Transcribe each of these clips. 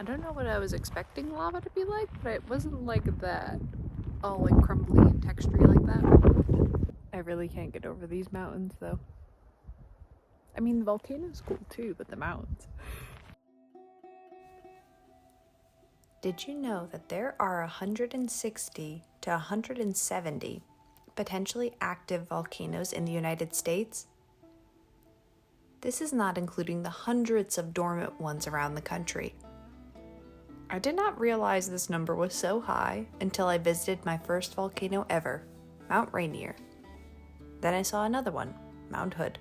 don't know what I was expecting lava to be like, but it wasn't like that. All like crumbly and textury like that. I really can't get over these mountains though. I mean, the volcano's cool too, but the mountains. Did you know that there are 160 to 170 potentially active volcanoes in the United States? This is not including the hundreds of dormant ones around the country. I did not realize this number was so high until I visited my first volcano ever, Mount Rainier. Then I saw another one, Mount Hood.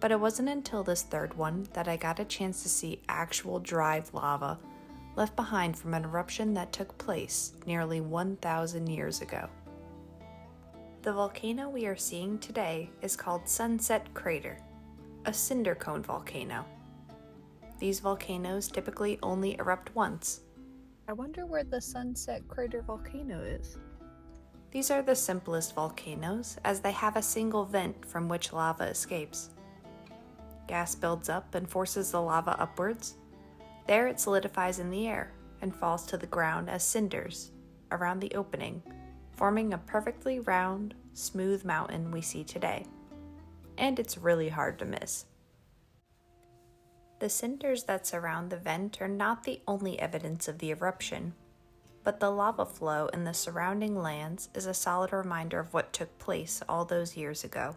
But it wasn't until this third one that I got a chance to see actual dry lava left behind from an eruption that took place nearly 1,000 years ago. The volcano we are seeing today is called Sunset Crater, a cinder cone volcano. These volcanoes typically only erupt once. I wonder where the Sunset Crater volcano is. These are the simplest volcanoes, as they have a single vent from which lava escapes. Gas builds up and forces the lava upwards. There it solidifies in the air and falls to the ground as cinders around the opening, forming a perfectly round, smooth mountain we see today. And it's really hard to miss. The cinders that surround the vent are not the only evidence of the eruption, but the lava flow in the surrounding lands is a solid reminder of what took place all those years ago.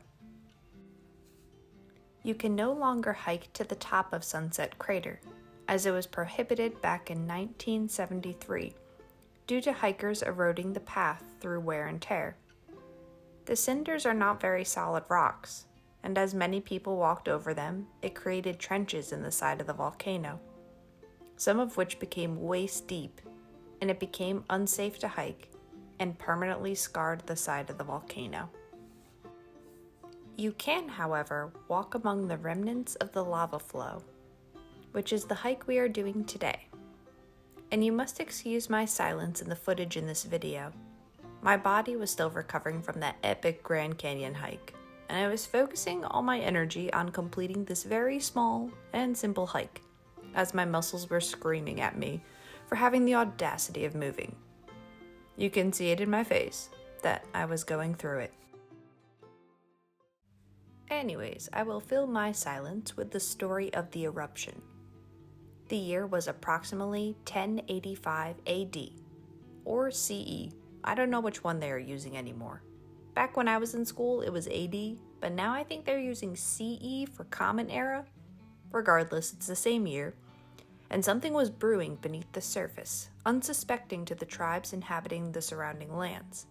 You can no longer hike to the top of Sunset Crater, as it was prohibited back in 1973 due to hikers eroding the path through wear and tear. The cinders are not very solid rocks, and as many people walked over them, it created trenches in the side of the volcano, some of which became waist deep, and it became unsafe to hike and permanently scarred the side of the volcano. You can, however, walk among the remnants of the lava flow, which is the hike we are doing today. And you must excuse my silence in the footage in this video. My body was still recovering from that epic Grand Canyon hike, and I was focusing all my energy on completing this very small and simple hike, as my muscles were screaming at me for having the audacity of moving. You can see it in my face that I was going through it. Anyways, I will fill my silence with the story of the eruption. The year was approximately 1085 AD, or CE. I don't know which one they are using anymore. Back when I was in school, it was AD, but now I think they're using CE for Common Era. Regardless, it's the same year, and something was brewing beneath the surface, unsuspecting to the tribes inhabiting the surrounding lands.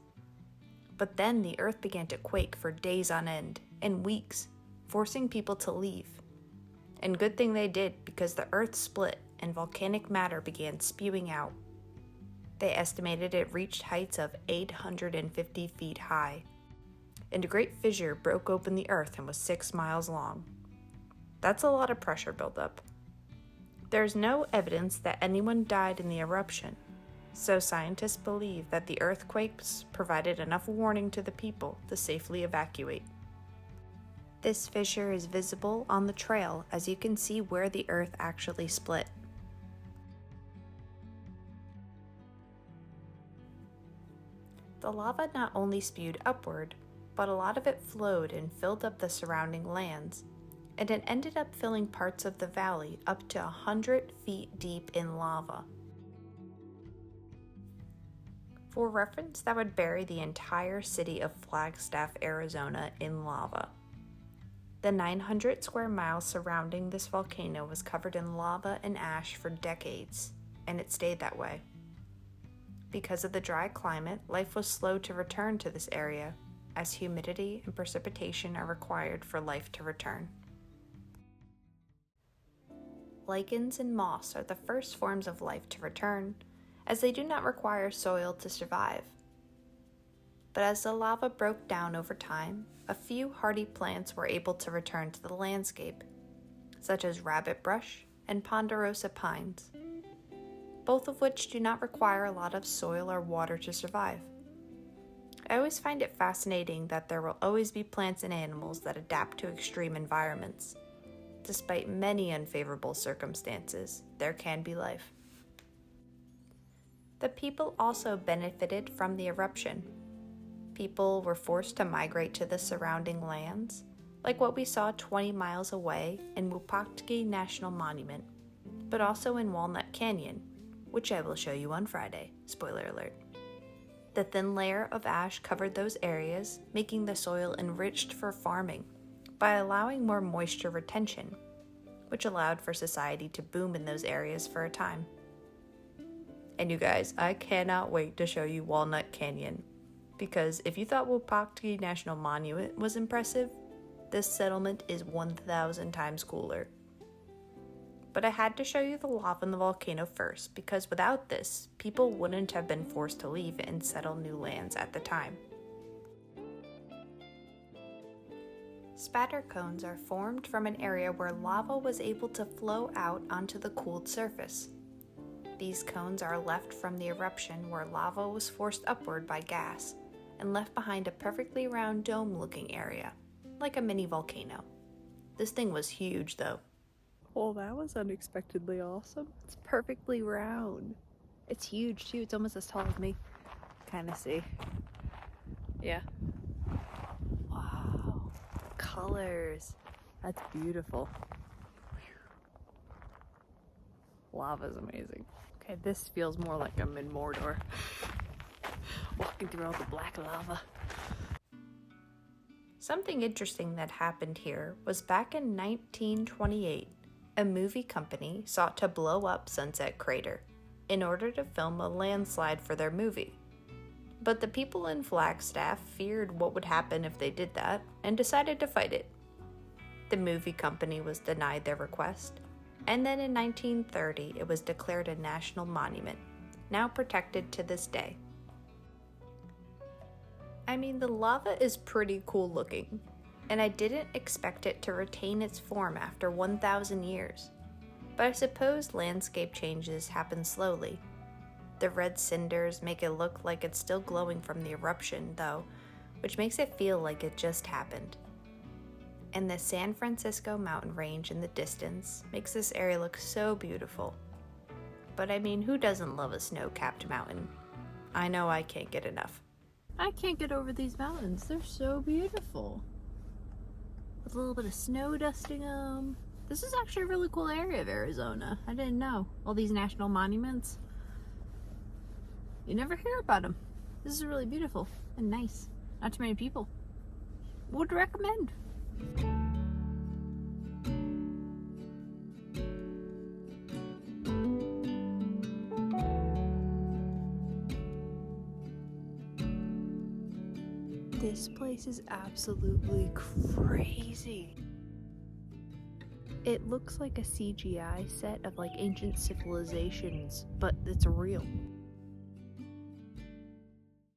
But then the earth began to quake for days on end, and weeks, forcing people to leave. And good thing they did, because the earth split and volcanic matter began spewing out. They estimated it reached heights of 850 feet high, and a great fissure broke open the earth and was 6 miles long. That's a lot of pressure buildup. There's no evidence that anyone died in the eruption, so scientists believe that the earthquakes provided enough warning to the people to safely evacuate. This fissure is visible on the trail, as you can see where the earth actually split. The lava not only spewed upward, but a lot of it flowed and filled up the surrounding lands, and it ended up filling parts of the valley up to 100 feet deep in lava. For reference, that would bury the entire city of Flagstaff, Arizona in lava. The 900 square miles surrounding this volcano was covered in lava and ash for decades, and it stayed that way. Because of the dry climate, life was slow to return to this area, as humidity and precipitation are required for life to return. Lichens and moss are the first forms of life to return, as they do not require soil to survive. But as the lava broke down over time, a few hardy plants were able to return to the landscape, such as rabbit brush and ponderosa pines, both of which do not require a lot of soil or water to survive. I always find it fascinating that there will always be plants and animals that adapt to extreme environments. Despite many unfavorable circumstances, there can be life. The people also benefited from the eruption. People were forced to migrate to the surrounding lands, like what we saw 20 miles away in Wupatki National Monument, but also in Walnut Canyon, which I will show you on Friday. Spoiler alert. The thin layer of ash covered those areas, making the soil enriched for farming by allowing more moisture retention, which allowed for society to boom in those areas for a time. And you guys, I cannot wait to show you Walnut Canyon, because if you thought Wupatki National Monument was impressive, this settlement is 1,000 times cooler. But I had to show you the lava in the volcano first, because without this, people wouldn't have been forced to leave and settle new lands at the time. Spatter cones are formed from an area where lava was able to flow out onto the cooled surface. These cones are left from the eruption where lava was forced upward by gas and left behind a perfectly round dome-looking area, like a mini volcano. This thing was huge though. Well, that was unexpectedly awesome. It's perfectly round. It's huge too. It's almost as tall as me. Kinda see. Yeah. Wow. Colors. That's beautiful. Lava's amazing. Okay, this feels more like I'm in Mordor. Walking through all the black lava. Something interesting that happened here was back in 1928, a movie company sought to blow up Sunset Crater in order to film a landslide for their movie. But the people in Flagstaff feared what would happen if they did that and decided to fight it. The movie company was denied their request, and then in 1930 it was declared a national monument, now protected to this day. I mean, the lava is pretty cool looking, and I didn't expect it to retain its form after 1,000 years. But I suppose landscape changes happen slowly. The red cinders make it look like it's still glowing from the eruption, though, which makes it feel like it just happened. And the San Francisco mountain range in the distance makes this area look so beautiful. But I mean, who doesn't love a snow-capped mountain? I know I can't get enough. I can't get over these mountains. They're so beautiful. With a little bit of snow dusting them. This is actually a really cool area of Arizona. I didn't know. All these national monuments. You never hear about them. This is really beautiful and nice. Not too many people. Would recommend. This place is absolutely crazy. It looks like a CGI set of like ancient civilizations, but it's real.